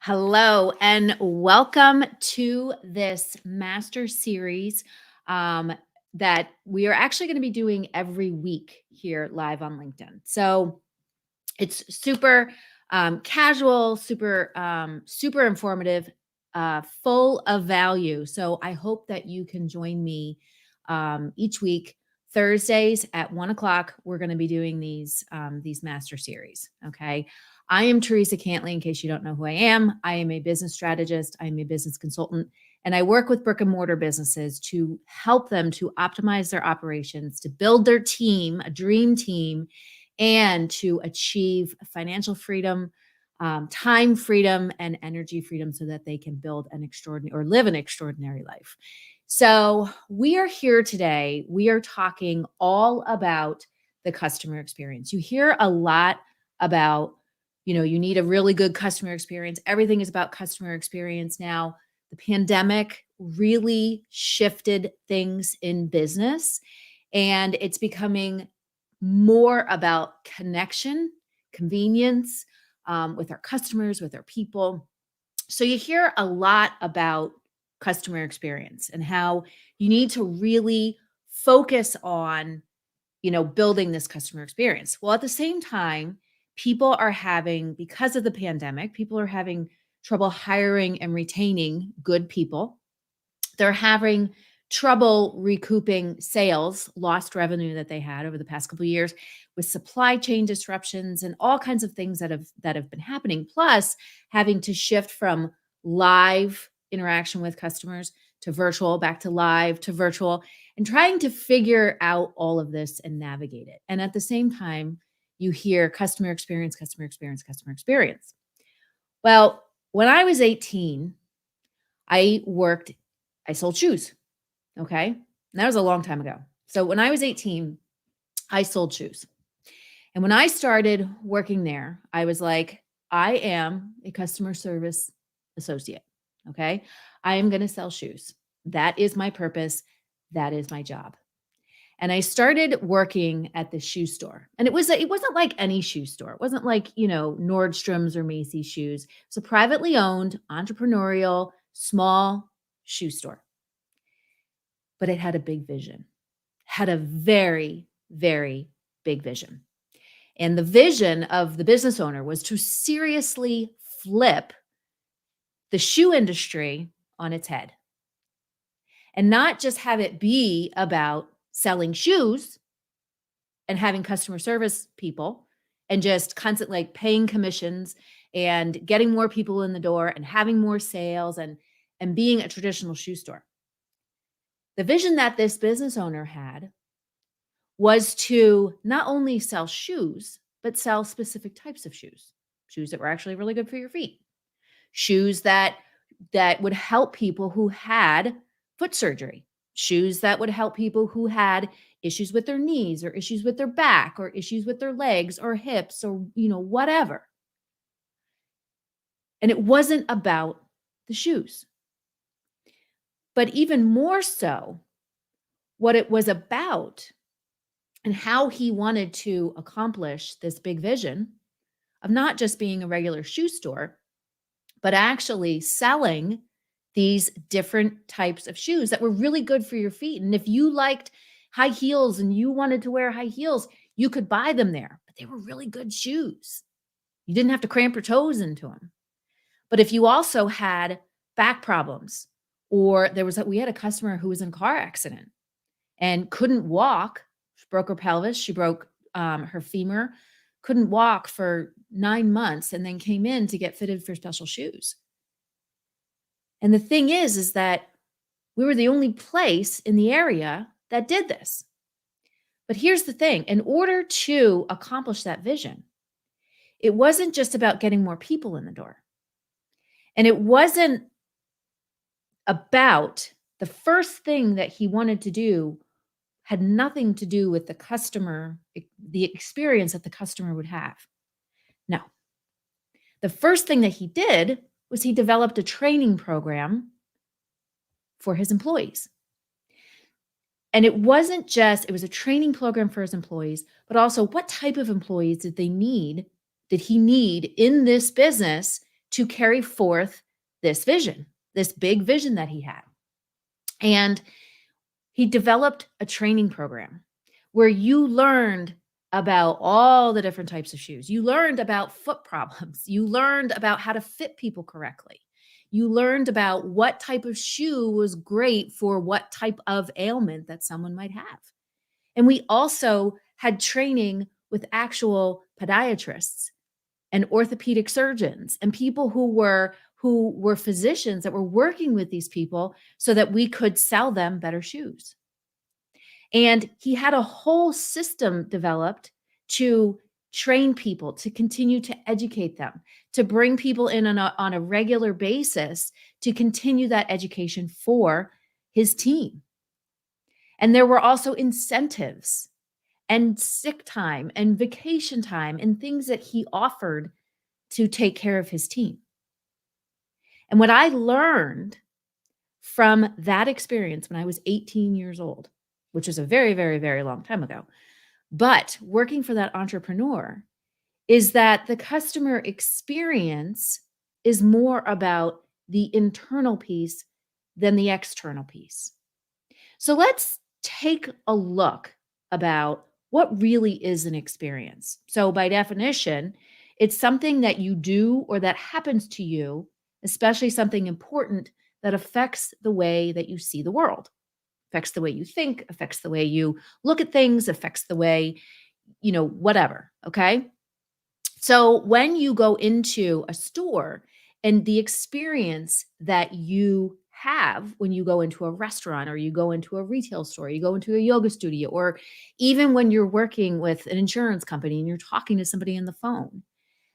Hello, and welcome to this master series um, that we are actually going to be doing every week here live on LinkedIn. So it's super casual, super informative, full of value. So I hope that you can join me each week. Thursdays at 1 o'clock, we're going to be doing these master series. Okay. I am Teresa Cantley. In case you don't know who I am a business strategist. I am a business consultant, and I work with brick and mortar businesses to help them to optimize their operations, to build their team, a dream team, and to achieve financial freedom, time freedom, and energy freedom so that they can build an extraordinary or live an extraordinary life. So, we are here today. We are talking all about the customer experience. You hear a lot about, you need a really good customer experience. Everything is about customer experience now. The pandemic really shifted things in business, and it's becoming more about connection, convenience with our customers, with our people. So you hear a lot about customer experience and how you need to really focus on, building this customer experience. Well, at the same time, because of the pandemic, people are having trouble hiring and retaining good people. They're having trouble recouping sales, lost revenue that they had over the past couple of years with supply chain disruptions and all kinds of things that have been happening. Plus, having to shift from live interaction with customers to virtual, back to live to virtual, and trying to figure out all of this and navigate it. And at the same time, you hear customer experience, customer experience, customer experience. Well, when I was 18, I sold shoes. Okay. And that was a long time ago. So when I was 18, I sold shoes. And when I started working there, I was like, I am a customer service associate. Okay. I am going to sell shoes. That is my purpose. That is my job. And I started working at the shoe store. And it wasn't like any shoe store. It wasn't like, Nordstrom's or Macy's shoes. It's a privately owned, entrepreneurial, small shoe store. But it had a big vision. Had a very, very big vision. And the vision of the business owner was to seriously flip the shoe industry on its head and not just have it be about selling shoes and having customer service people and just constantly like paying commissions and getting more people in the door and having more sales and being a traditional shoe store. The vision that this business owner had was to not only sell shoes, but sell specific types of shoes, shoes that were actually really good for your feet, shoes that would help people who had foot surgery, shoes that would help people who had issues with their knees or issues with their back or issues with their legs or hips or whatever. And it wasn't about the shoes. But even more so, what it was about and how he wanted to accomplish this big vision of not just being a regular shoe store, but actually selling these different types of shoes that were really good for your feet. And if you liked high heels and you wanted to wear high heels, you could buy them there, but they were really good shoes. You didn't have to cramp your toes into them. But if you also had back problems, or we had a customer who was in a car accident and couldn't walk. She broke her pelvis. She broke her femur, couldn't walk for 9 months, and then came in to get fitted for special shoes. And the thing is that we were the only place in the area that did this. But here's the thing. In order to accomplish that vision, it wasn't just about getting more people in the door. And it wasn't about the first thing that he wanted to do had nothing to do with the customer, the experience that the customer would have. No. The first thing that he did was he developed a training program for his employees. And it was a training program for his employees, but also what type of employees did he need in this business to carry forth this vision, this big vision that he had. And he developed a training program where you learned about all the different types of shoes. You learned about foot problems. You learned about how to fit people correctly. You learned about what type of shoe was great for what type of ailment that someone might have. And we also had training with actual podiatrists and orthopedic surgeons and people who were physicians that were working with these people so that we could sell them better shoes. And he had a whole system developed to train people, to continue to educate them, to bring people in on a regular basis to continue that education for his team. And there were also incentives and sick time and vacation time and things that he offered to take care of his team. And what I learned from that experience when I was 18 years old, which is a very, very, very long time ago, but working for that entrepreneur, is that the customer experience is more about the internal piece than the external piece. So let's take a look about what really is an experience. So by definition, it's something that you do or that happens to you, especially something important that affects the way that you see the world, affects the way you think, affects the way you look at things, affects the way, whatever. Okay. So when you go into a store and the experience that you have when you go into a restaurant or you go into a retail store, you go into a yoga studio, or even when you're working with an insurance company and you're talking to somebody on the phone,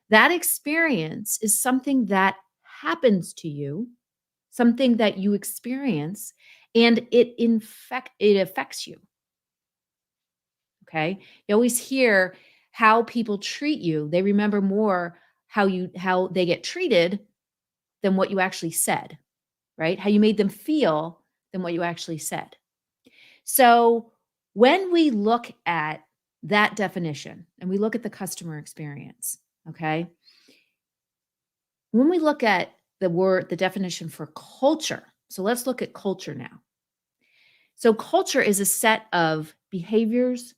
that experience is something that happens to you, something that you experience, and it affects you. Okay. You always hear how people treat you. They remember more how they get treated than what you actually said, right? How you made them feel than what you actually said. So when we look at that definition and we look at the customer experience, okay? When we look at the definition for culture, so let's look at culture now. So culture is a set of behaviors,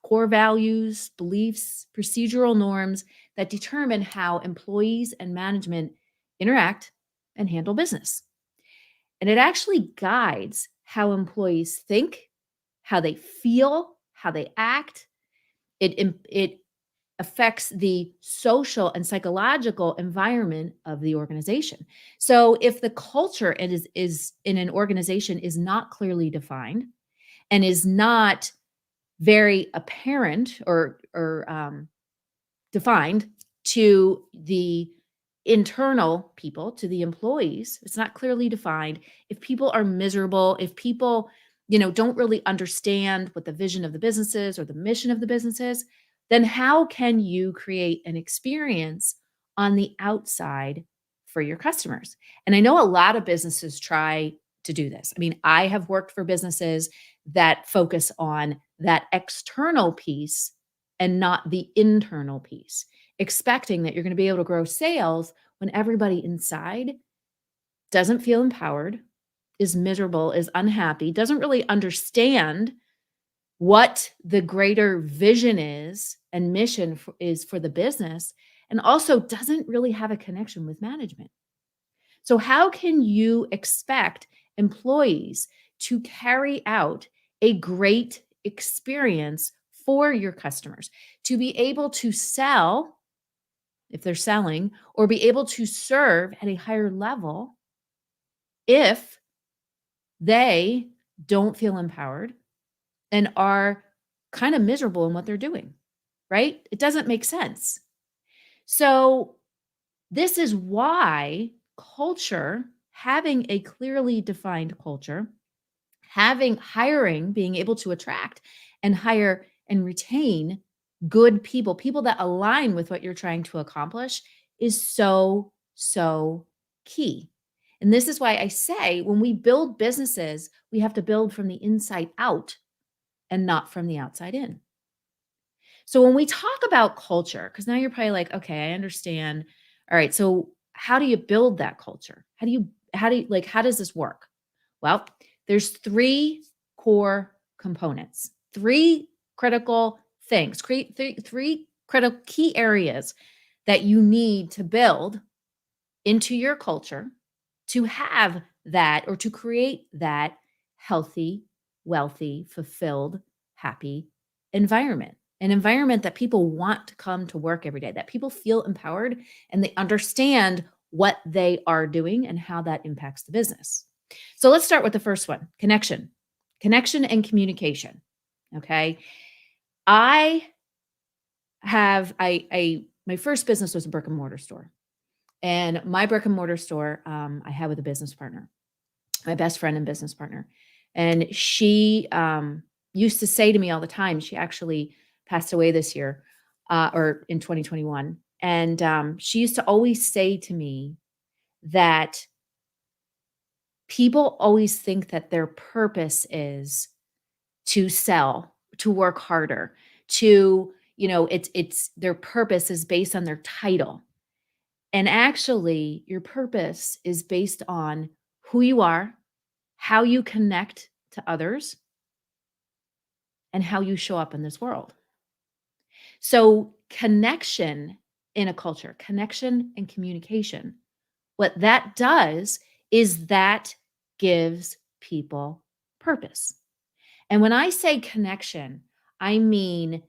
core values, beliefs, procedural norms that determine how employees and management interact and handle business. And it actually guides how employees think, how they feel, how they act. It affects the social and psychological environment of the organization. So if the culture is in an organization is not clearly defined and is not very apparent or defined to the internal people, to the employees, it's not clearly defined. If people are miserable, if people, don't really understand what the vision of the business is or the mission of the business is, then how can you create an experience on the outside for your customers? And I know a lot of businesses try to do this. I mean, I have worked for businesses that focus on that external piece and not the internal piece, expecting that you're going to be able to grow sales when everybody inside doesn't feel empowered, is miserable, is unhappy, doesn't really understand what the greater vision is and mission is for the business, and also doesn't really have a connection with management. So, how can you expect employees to carry out a great experience for your customers, to be able to sell if they're selling, or be able to serve at a higher level if they don't feel empowered and are kind of miserable in what they're doing, right? It doesn't make sense. So, this is why culture, having a clearly defined culture, being able to attract and hire and retain good people, people that align with what you're trying to accomplish, is so, so key. And this is why I say when we build businesses, we have to build from the inside out and not from the outside in. So when we talk about culture, because now you're probably like, okay, I understand. All right. So how do you build that culture? How does this work? Well, there's three core components, three critical things, three critical key areas that you need to build into your culture to have that or to create that healthy, wealthy, fulfilled, happy environment. An environment that people want to come to work every day, that people feel empowered and they understand what they are doing and how that impacts the business. So let's start with the first one, connection. Connection and communication. Okay. I I my first business was a brick and mortar store. And my brick and mortar store, I had with a business partner, my best friend and business partner. And she used to say to me all the time, she actually passed away this year or in 2021. And she used to always say to me that people always think that their purpose is to sell, to work harder, to, it's their purpose is based on their title. And actually, your purpose is based on who you are, how you connect to others, and how you show up in this world. So, connection in a culture, connection and communication, what that does is that gives people purpose. And when I say connection, I mean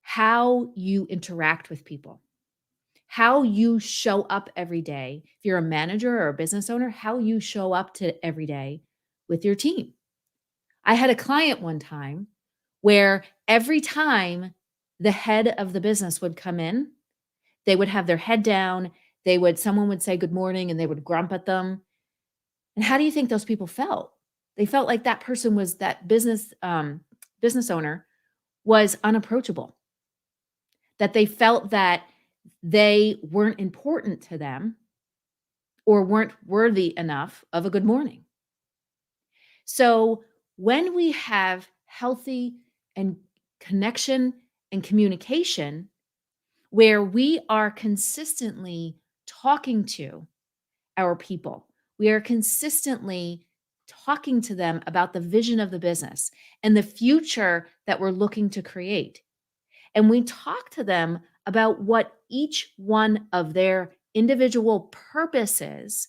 how you interact with people, how you show up every day. If you're a manager or a business owner, how you show up to every day with your team. I had a client one time where every time the head of the business would come in, they would have their head down, someone would say good morning and they would grump at them. And how do you think those people felt? They felt like that person was that business owner was unapproachable. That they felt that they weren't important to them or weren't worthy enough of a good morning. So when we have healthy and connection and communication where we are consistently talking to our people, we are consistently talking to them about the vision of the business and the future that we're looking to create. And we talk to them about what each one of their individual purposes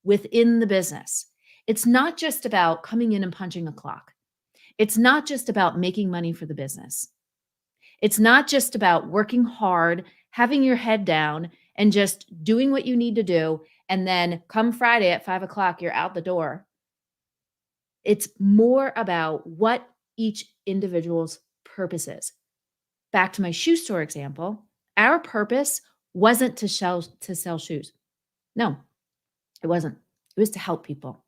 within the business. It's not just about coming in and punching a clock. It's not just about making money for the business. It's not just about working hard, having your head down, and just doing what you need to do. And then come Friday at 5 o'clock, you're out the door. It's more about what each individual's purpose is. Back to my shoe store example, our purpose wasn't to sell shoes. No, it wasn't. It was to help people.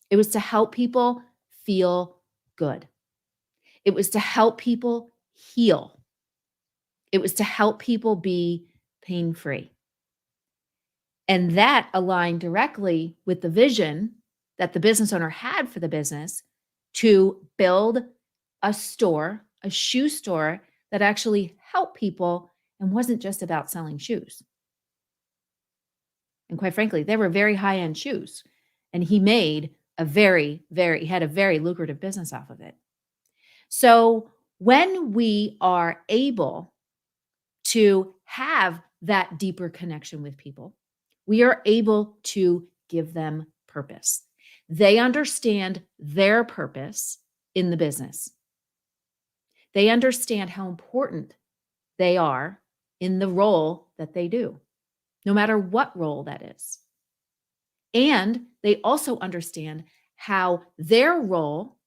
It was to help people feel good. It was to help people heal. It was to help people be pain-free. And that aligned directly with the vision that the business owner had for the business to build a store, a shoe store that actually helped people and wasn't just about selling shoes. And quite frankly, they were very high-end shoes. And he made he had a very lucrative business off of it. So when we are able to have that deeper connection with people, we are able to give them purpose. They understand their purpose in the business. They understand how important they are in the role that they do, no matter what role that is. And they also understand how their role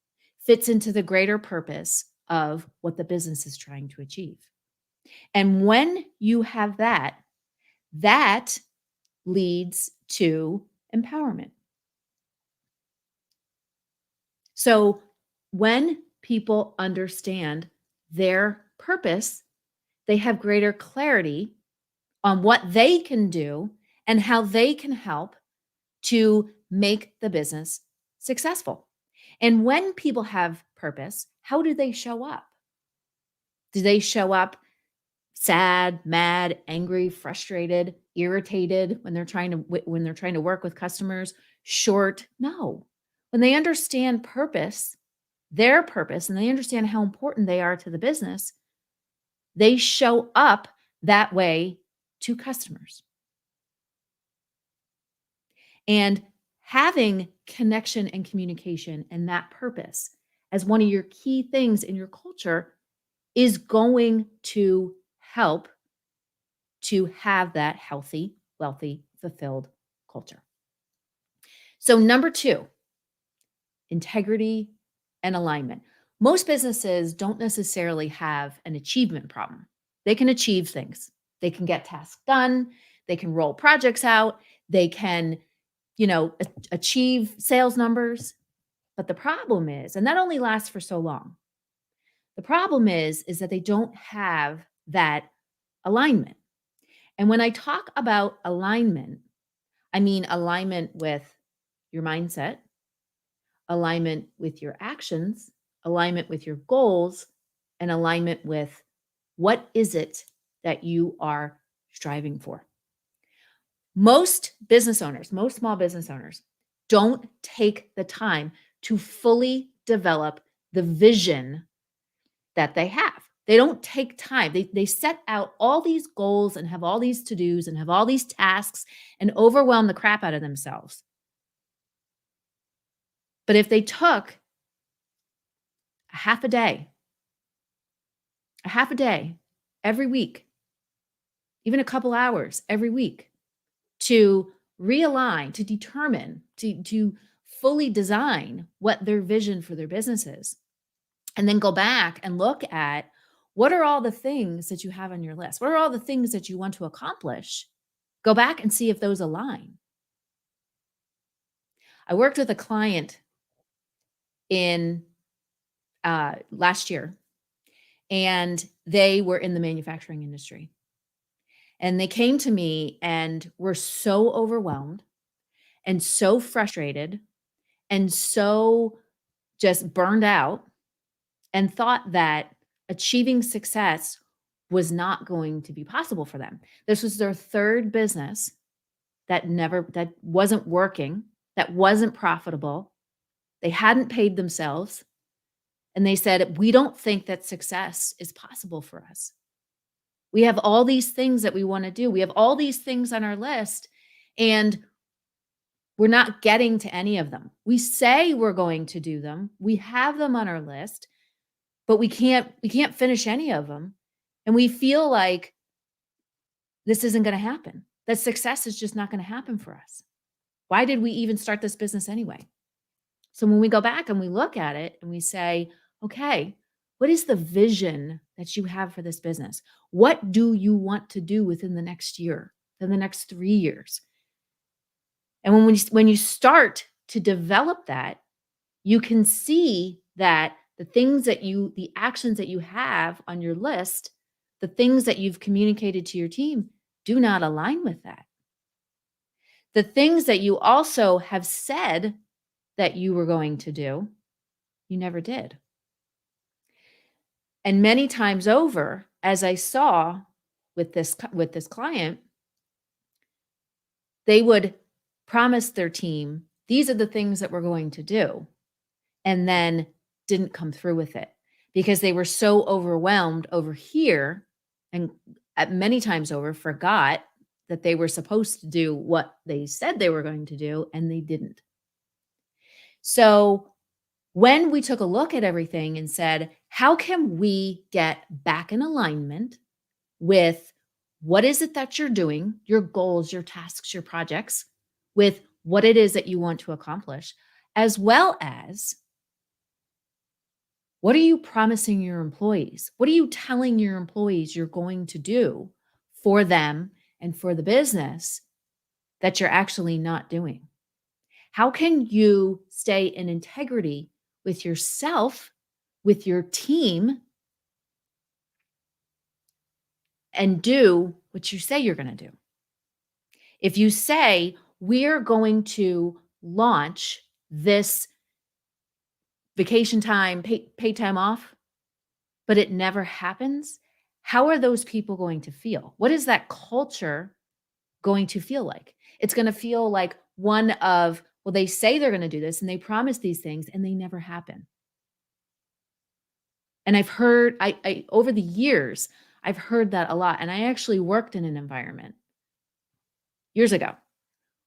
fits into the greater purpose of what the business is trying to achieve. And when you have that, that leads to empowerment. So when people understand their purpose, they have greater clarity on what they can do and how they can help to make the business successful. And when people have purpose, how do they show up? Do they show up sad, mad, angry, frustrated? irritated when when they're trying to work with customers, short. No. When they understand purpose, their purpose, and they understand how important they are to the business, they show up that way to customers. And having connection and communication and that purpose as one of your key things in your culture is going to help to have that healthy, wealthy, fulfilled culture. So, number two, integrity and alignment. Most businesses don't necessarily have an achievement problem. They can achieve things, they can get tasks done, they can roll projects out, they can, achieve sales numbers. But the problem is, and that only lasts for so long. The problem is that they don't have that alignment. And when I talk about alignment, I mean alignment with your mindset, alignment with your actions, alignment with your goals, and alignment with what is it that you are striving for. Most business owners, most small business owners don't take the time to fully develop the vision that they have. They don't take time. They set out all these goals and have all these to-dos and have all these tasks and overwhelm the crap out of themselves. But if they took a half a day every week, even a couple hours every week to realign, to determine, to fully design what their vision for their business is, and then go back and look at what are all the things that you have on your list? What are all the things that you want to accomplish? Go back and see if those align. I worked with a client in last year, and they were in the manufacturing industry. And they came to me and were so overwhelmed and so frustrated and so just burned out and thought that achieving success was not going to be possible for them. This was their third business that wasn't working, that wasn't profitable. They hadn't paid themselves. And they said, "We don't think that success is possible for us. We have all these things that we want to do. We have all these things on our list, and we're not getting to any of them. We say we're going to do them. We have them on our list, but we can't finish any of them. And we feel like this isn't going to happen. That success is just not going to happen for us. Why did we even start this business anyway?" So when we go back and we look at it and we say, "Okay, what is the vision that you have for this business? What do you want to do within the next year, in the next 3 years?" And when you start to develop that, you can see that the actions that you have on your list, the things that you've communicated to your team do not align with that. The things that you also have said that you were going to do, you never did. And many times over, as I saw with this client, they would promise their team, "These are the things that we're going to do," and then didn't come through with it because they were so overwhelmed over here and at many times over forgot that they were supposed to do what they said they were going to do, and they didn't. So when we took a look at everything and said, how can we get back in alignment with what is it that you're doing, your goals, your tasks, your projects, with what it is that you want to accomplish, as well as what are you promising your employees? What are you telling your employees you're going to do for them and for the business that you're actually not doing? How can you stay in integrity with yourself, with your team, and do what you say you're going to do? If you say, "We're going to launch this vacation time, pay time off," but it never happens, how are those people going to feel? What is that culture going to feel like? It's going to feel like one of, well, they say they're going to do this and they promise these things and they never happen. And I've heard, I over the years, I've heard that a lot. And I actually worked in an environment years ago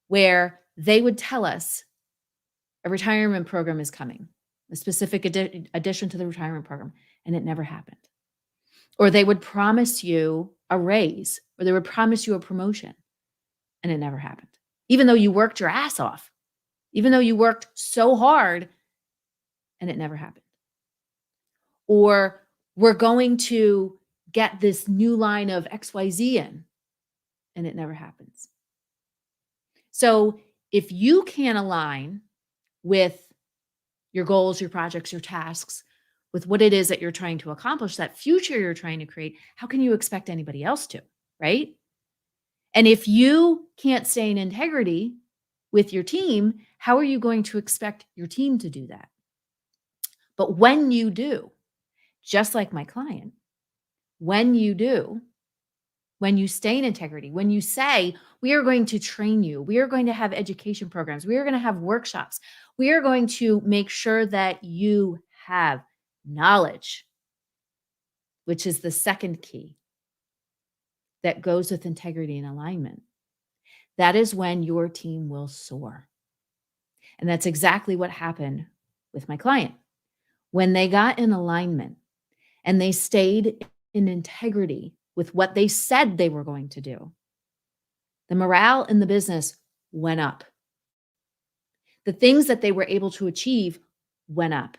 where they would tell us a retirement program is coming, a specific addition to the retirement program, and it never happened. Or they would promise you a raise, or they would promise you a promotion, and it never happened. Even though you worked your ass off, even though you worked so hard, and it never happened. Or we're going to get this new line of XYZ in, and it never happens. So if you can align with your goals, your projects, your tasks, with what it is that you're trying to accomplish, that future you're trying to create, how can you expect anybody else to, right? And if you can't stay in integrity with your team, how are you going to expect your team to do that? But when you do, just like my client, when you do, when you stay in integrity, when you say, we are going to train you, we are going to have education programs, we are going to have workshops, we are going to make sure that you have knowledge, which is the second key that goes with integrity and alignment. That is when your team will soar. And that's exactly what happened with my client. When they got in alignment and they stayed in integrity with what they said they were going to do, the morale in the business went up. The things that they were able to achieve went up.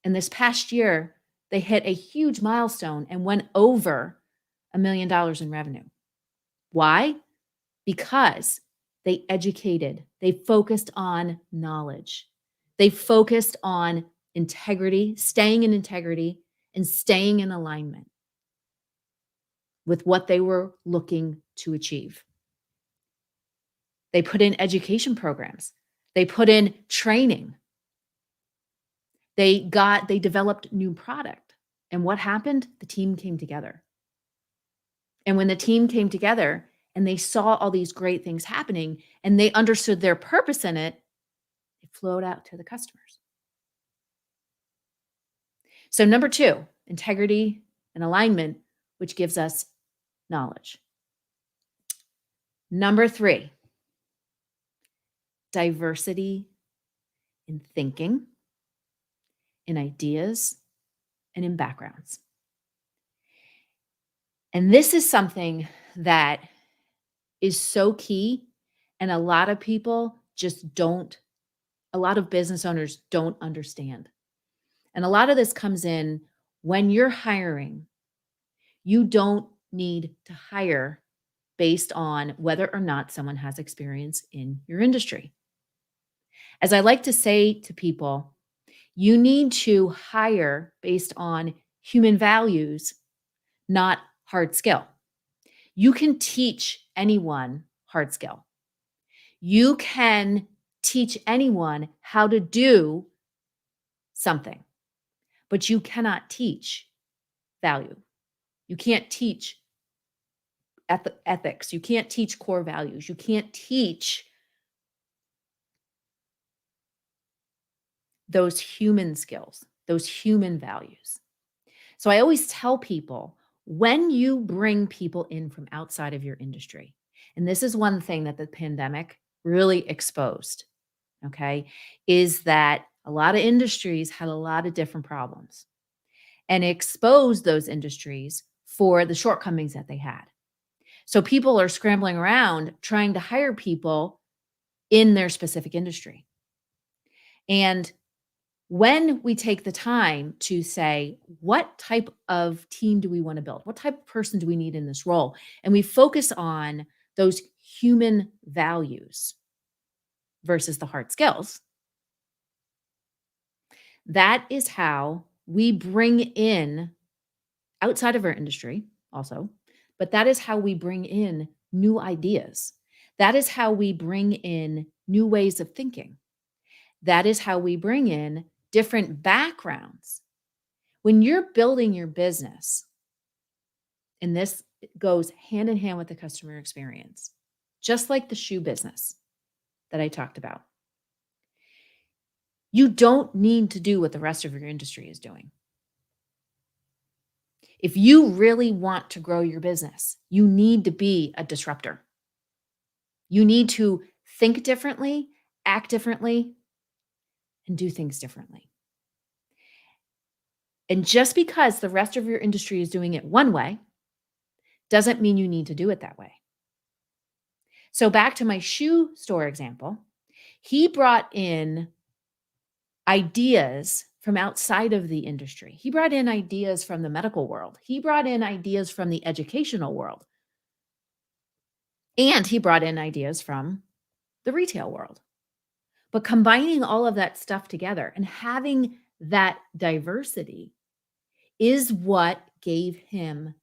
And this past year, they hit a huge milestone and went over $1 million in revenue. Why? Because they educated, they focused on knowledge, they focused on integrity, staying in integrity, and staying in alignment with what they were looking to achieve. They put in education programs, they put in training, they developed new product. And what happened? The team came together. And when the team came together and they saw all these great things happening and they understood their purpose in it, it flowed out to the customers. So number 2, integrity and alignment, which gives us knowledge. Number 3, diversity in thinking, in ideas, and in backgrounds. And this is something that is so key. And a lot of people just don't, a lot of business owners don't understand. And a lot of this comes in when you're hiring, you don't need to hire based on whether or not someone has experience in your industry. As I like to say to people, you need to hire based on human values, not hard skill. You can teach anyone hard skill. You can teach anyone how to do something, but you cannot teach value. You can't teach ethics. You can't teach core values. You can't teach those human skills, those human values. So I always tell people, when you bring people in from outside of your industry, and this is one thing that the pandemic really exposed, okay, is that a lot of industries had a lot of different problems and exposed those industries for the shortcomings that they had. So people are scrambling around trying to hire people in their specific industry. And when we take the time to say, what type of team do we want to build? What type of person do we need in this role? And we focus on those human values versus the hard skills. That is how we bring in, outside of our industry also, but that is how we bring in new ideas. That is how we bring in new ways of thinking. That is how we bring in different backgrounds. When you're building your business, and this goes hand in hand with the customer experience, just like the shoe business that I talked about. You don't need to do what the rest of your industry is doing. If you really want to grow your business, you need to be a disruptor. You need to think differently, act differently, and do things differently. And just because the rest of your industry is doing it one way doesn't mean you need to do it that way. So, back to my shoe store example, he brought in ideas from outside of the industry. He brought in ideas from the medical world. He brought in ideas from the educational world. And he brought in ideas from the retail world. But combining all of that stuff together and having that diversity is what gave him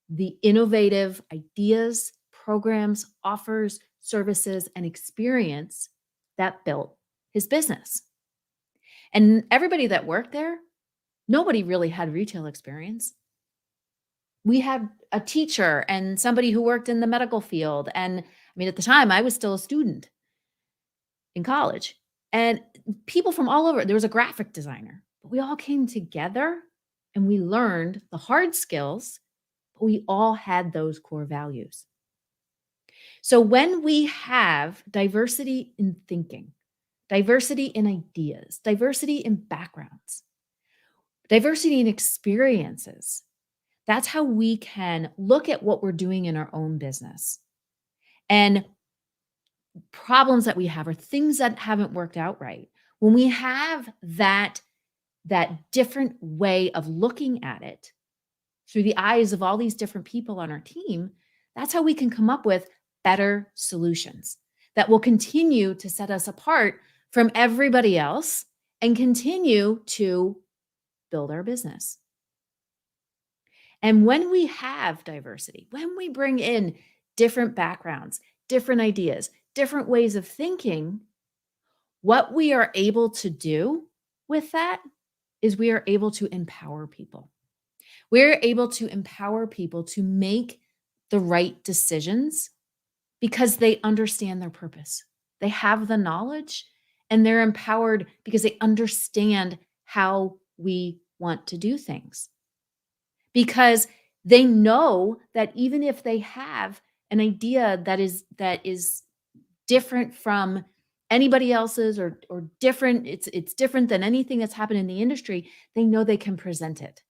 the innovative ideas, programs, offers, services, and experience that built his business. And everybody that worked there, nobody really had retail experience. We had a teacher and somebody who worked in the medical field. And I mean, at the time, I was still a student in college. And people from all over, there was a graphic designer. But we all came together and we learned the hard skills, but we all had those core values. So when we have diversity in thinking, diversity in ideas, diversity in backgrounds, diversity in experiences, that's how we can look at what we're doing in our own business and problems that we have or things that haven't worked out right. When we have that different way of looking at it through the eyes of all these different people on our team, that's how we can come up with better solutions that will continue to set us apart from everybody else and continue to build our business. And when we have diversity, when we bring in different backgrounds, different ideas, different ways of thinking, what we are able to do with that is we are able to empower people. We're able to empower people to make the right decisions because they understand their purpose. They have the knowledge and they're empowered because they understand how we want to do things. Because they know that even if they have an idea that is different from anybody else's or different, it's different than anything that's happened in the industry, they know they can present it.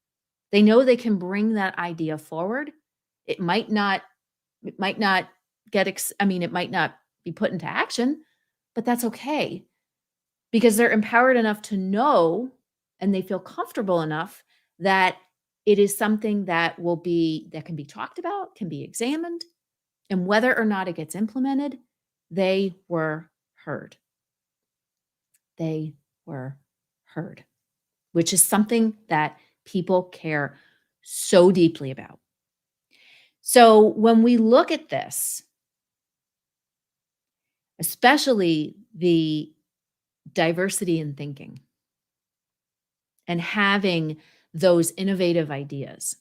They know they can bring that idea forward. It might not it might not be put into action, but that's okay because they're empowered enough to know and they feel comfortable enough that it is something that can be talked about, can be examined, and whether or not it gets implemented, they were heard. They were heard, which is something that people care so deeply about. So when we look at this, especially the diversity in thinking and having those innovative ideas,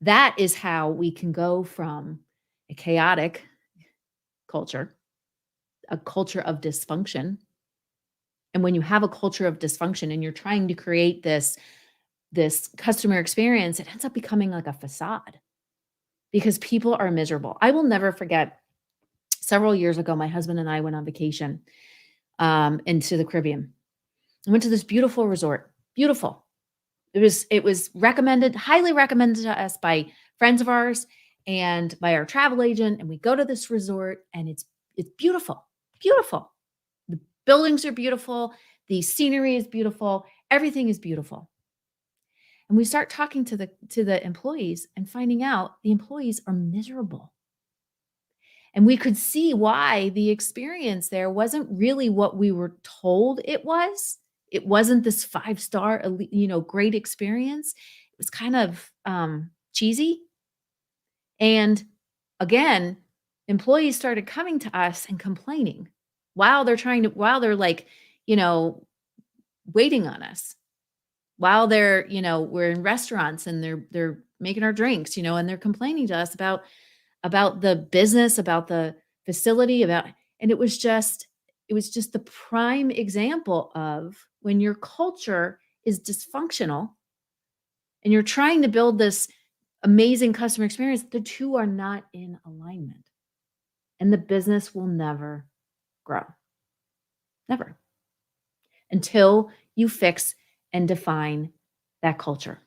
that is how we can go from a chaotic culture, a culture of dysfunction. And when you have a culture of dysfunction and you're trying to create this customer experience, it ends up becoming like a facade because people are miserable. I will never forget several years ago, my husband and I went on vacation into the Caribbean. I went to this beautiful resort. Beautiful. It was recommended, highly recommended to us by friends of ours and by our travel agent. And we go to this resort and it's beautiful, beautiful. The buildings are beautiful. The scenery is beautiful. Everything is beautiful. And we start talking to the employees and finding out the employees are miserable. And we could see why the experience there wasn't really what we were told it was. It wasn't this 5-star, great experience. It was kind of cheesy. And again, employees started coming to us and complaining while they're like, waiting on us. While they're, we're in restaurants and they're making our drinks, and they're complaining to us about the business, about the facility about, and it was just the prime example of when your culture is dysfunctional and you're trying to build this amazing customer experience, the two are not in alignment and the business will never grow. Never. Until you fix and define that culture.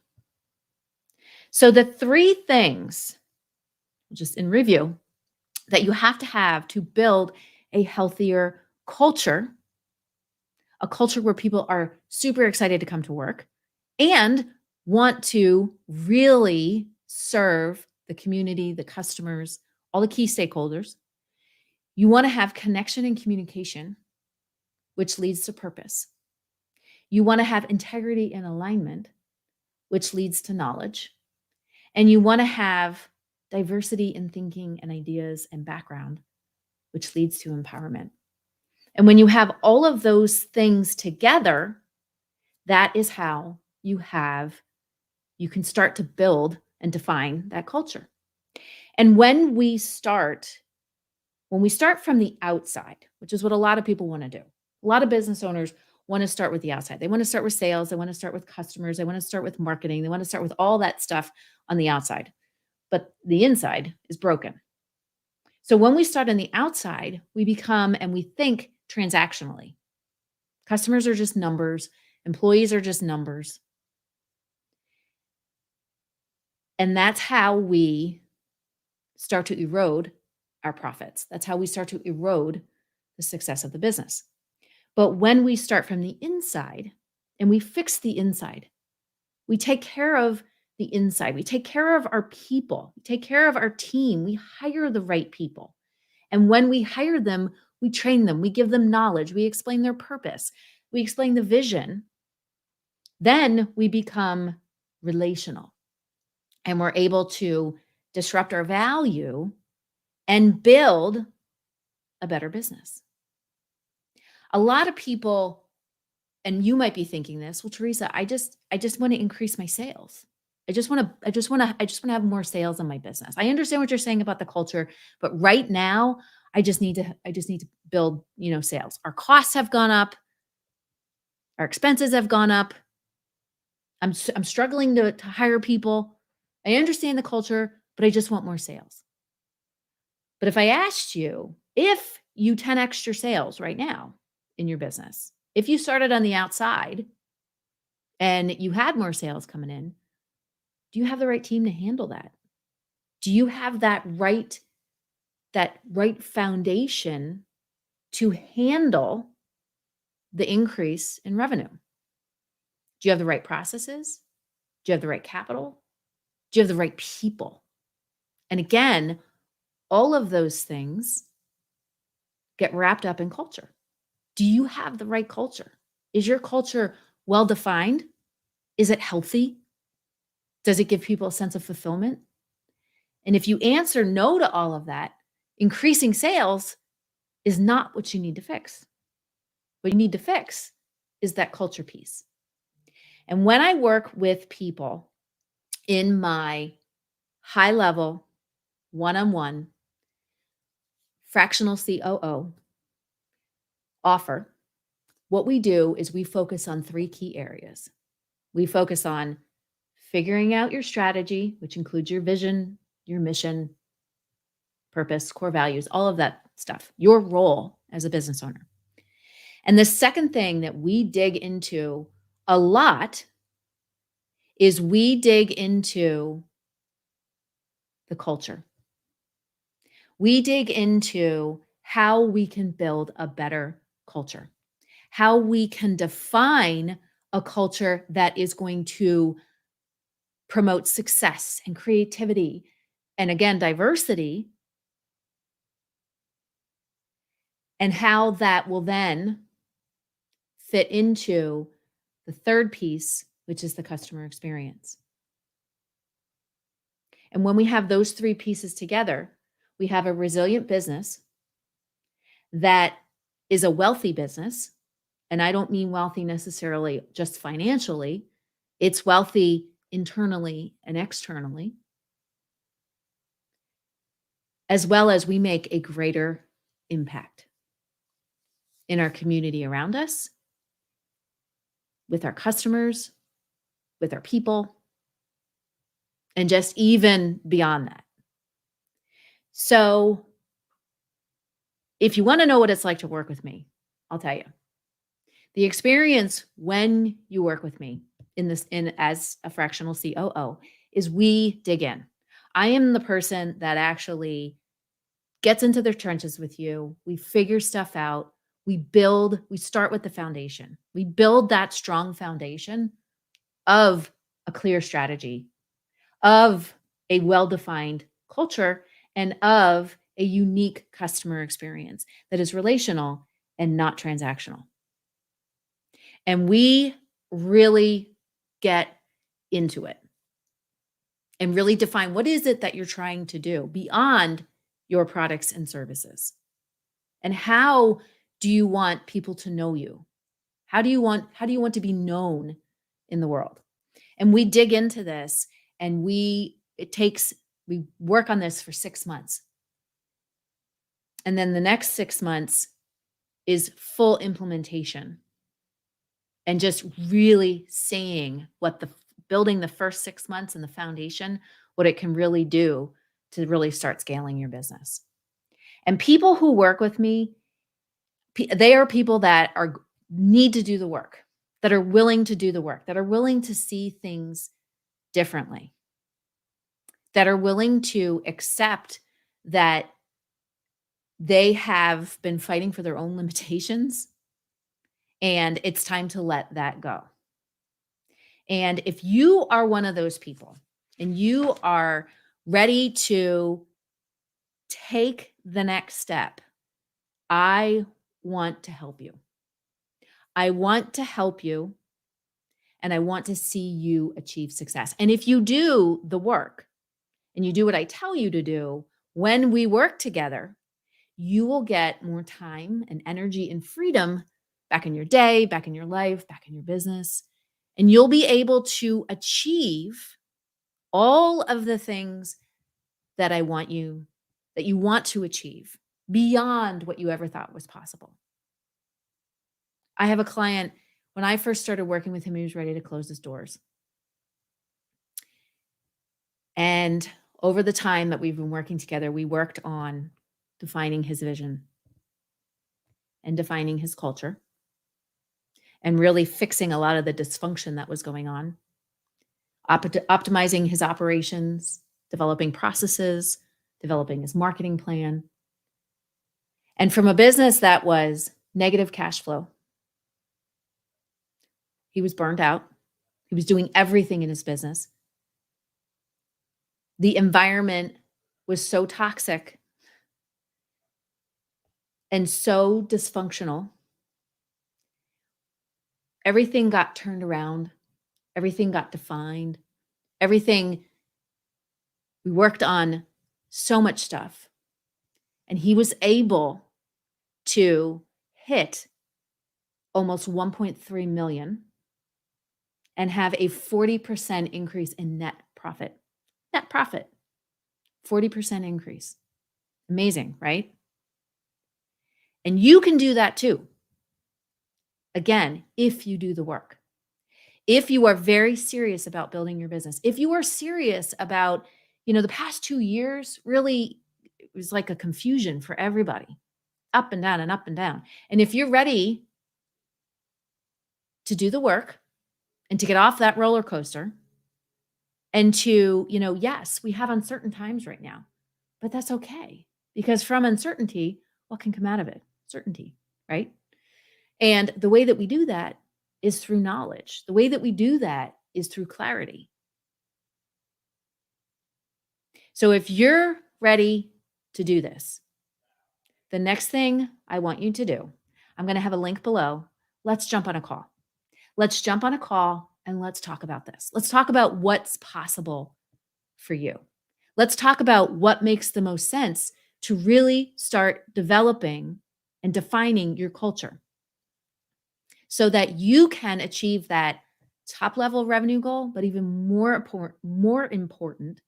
So the three things, just in review, that you have to build a healthier culture, a culture where people are super excited to come to work and want to really serve the community, the customers, all the key stakeholders. You want to have connection and communication, which leads to purpose. You want to have integrity and alignment, which leads to knowledge. And you want to have diversity in thinking and ideas and background, which leads to empowerment. And when you have all of those things together, that is how you can start to build and define that culture. And when we start from the outside, which is what a lot of people want to do, a lot of business owners want to start with the outside. They want to start with sales. They want to start with customers. They want to start with marketing. They want to start with all that stuff on the outside. But the inside is broken. So when we start on the outside, we become and we think transactionally. Customers are just numbers. Employees are just numbers. And that's how we start to erode our profits. That's how we start to erode the success of the business. But when we start from the inside and we fix the inside, we take care of the inside, we take care of our people, we take care of our team, we hire the right people. And when we hire them, we train them, we give them knowledge, we explain their purpose, we explain the vision. Then we become relational and we're able to disrupt our value and build a better business. A lot of people, and you might be thinking this, well, Teresa, I just want to increase my sales. I just want to have more sales in my business. I understand what you're saying about the culture, but right now I just need to build, sales. Our costs have gone up. Our expenses have gone up. I'm struggling to hire people. I understand the culture, but I just want more sales. But if I asked you, if you 10x your sales right now in your business, if you started on the outside and you had more sales coming in, do you have the right team to handle that? Do you have that right foundation to handle the increase in revenue? Do you have the right processes? Do you have the right capital? Do you have the right people? And again, all of those things get wrapped up in culture. Do you have the right culture? Is your culture well defined? Is it healthy? Does it give people a sense of fulfillment? And if you answer no to all of that, increasing sales is not what you need to fix. What you need to fix is that culture piece. And when I work with people in my high level, one-on-one, fractional COO offer, what we do is we focus on three key areas. We focus on figuring out your strategy, which includes your vision, your mission, purpose, core values, all of that stuff, your role as a business owner. And the second thing that we dig into a lot is we dig into the culture. We dig into how we can build a better culture, how we can define a culture that is going to promote success and creativity and, again, diversity, and how that will then fit into the third piece, which is the customer experience. And when we have those three pieces together, we have a resilient business that is a wealthy business. And I don't mean wealthy necessarily just financially. It's wealthy internally and externally, as well as we make a greater impact in our community around us, with our customers, with our people, and just even beyond that. So, if you want to know what it's like to work with me, I'll tell you. The experience when you work with me in as a fractional COO is we dig in. I am the person that actually gets into the trenches with you. We figure stuff out. We start with the foundation. We build that strong foundation of a clear strategy, of a well-defined culture, and of a unique customer experience that is relational and not transactional. And we really get into it and really define what is it that you're trying to do beyond your products and services. And how do you want people to know you? How do you want to be known in the world? And we dig into this and we work on this for 6 months. And then the next 6 months is full implementation and just really seeing building the first 6 months and the foundation, what it can really do to really start scaling your business. And people who work with me, they are people that need to do the work, that are willing to do the work, that are willing to see things differently, that are willing to accept that they have been fighting for their own limitations and it's time to let that go. And if you are one of those people and you are ready to take the next step, I want to help you. I want to help you and I want to see you achieve success. And if you do the work and you do what I tell you to do, when we work together, you will get more time and energy and freedom back in your day, back in your life, back in your business. And you'll be able to achieve all of the things that you want to achieve beyond what you ever thought was possible. I have a client, when I first started working with him, he was ready to close his doors. And over the time that we've been working together, we worked on defining his vision and defining his culture and really fixing a lot of the dysfunction that was going on, optimizing his operations, developing processes, developing his marketing plan. And from a business that was negative cash flow, he was burned out. He was doing everything in his business. The environment was so toxic and so dysfunctional. Everything got turned around. Everything got defined. We worked on so much stuff. And he was able to hit almost 1.3 million and have a 40% increase in net profit. Net profit, 40% increase. Amazing, right? And you can do that too. Again, if you do the work. If you are very serious about building your business, if you are serious about, the past 2 years, really, it was like a confusion for everybody, up and down and up and down. And if you're ready to do the work and to get off that roller coaster and to, yes, we have uncertain times right now, but that's okay because from uncertainty, what can come out of it? Certainty, right? And the way that we do that is through knowledge. The way that we do that is through clarity. So if you're ready to do this, the next thing I want you to do, I'm going to have a link below. Let's jump on a call. Let's jump on a call and let's talk about this. Let's talk about what's possible for you. Let's talk about what makes the most sense to really start developing and defining your culture so that you can achieve that top level revenue goal, but even more important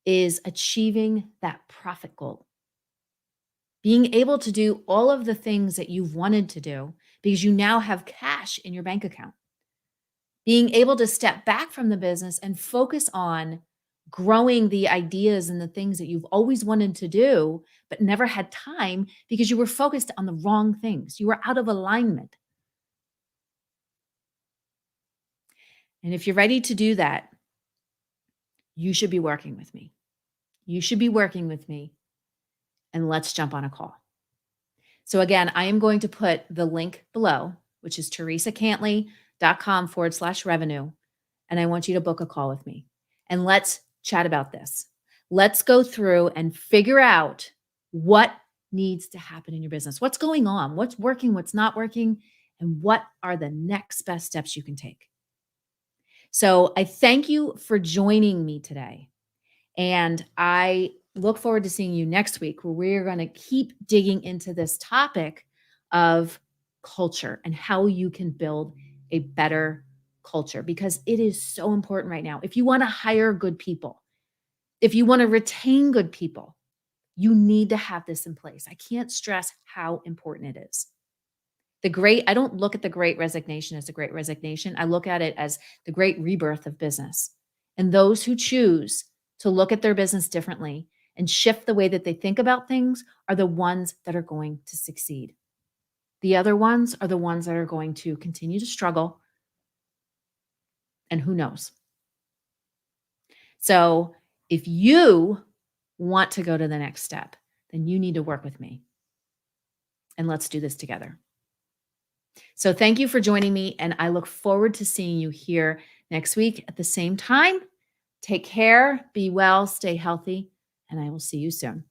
is achieving that profit goal. being able to do all of the things that you've wanted to do because you now have cash in your bank account, being able to step back from the business and focus on growing the ideas and the things that you've always wanted to do, but never had time because you were focused on the wrong things. You were out of alignment. And if you're ready to do that, you should be working with me. You should be working with me, and let's jump on a call. So again, I am going to put the link below, which is teresacantley.com/revenue. And I want you to book a call with me and let's chat about this. Let's go through and figure out what needs to happen in your business. What's going on? What's working? What's not working? And what are the next best steps you can take? So I thank you for joining me today. And I look forward to seeing you next week, where we're going to keep digging into this topic of culture and how you can build a better culture, because it is so important right now. If you want to hire good people, if you want to retain good people, you need to have this in place. I can't stress how important it is. I don't look at the great resignation as a great resignation. I look at it as the great rebirth of business. And those who choose to look at their business differently and shift the way that they think about things are the ones that are going to succeed. The other ones are the ones that are going to continue to struggle. And who knows? So if you want to go to the next step, then you need to work with me. And let's do this together. So thank you for joining me, and I look forward to seeing you here next week at the same time. Take care, be well, stay healthy, and I will see you soon.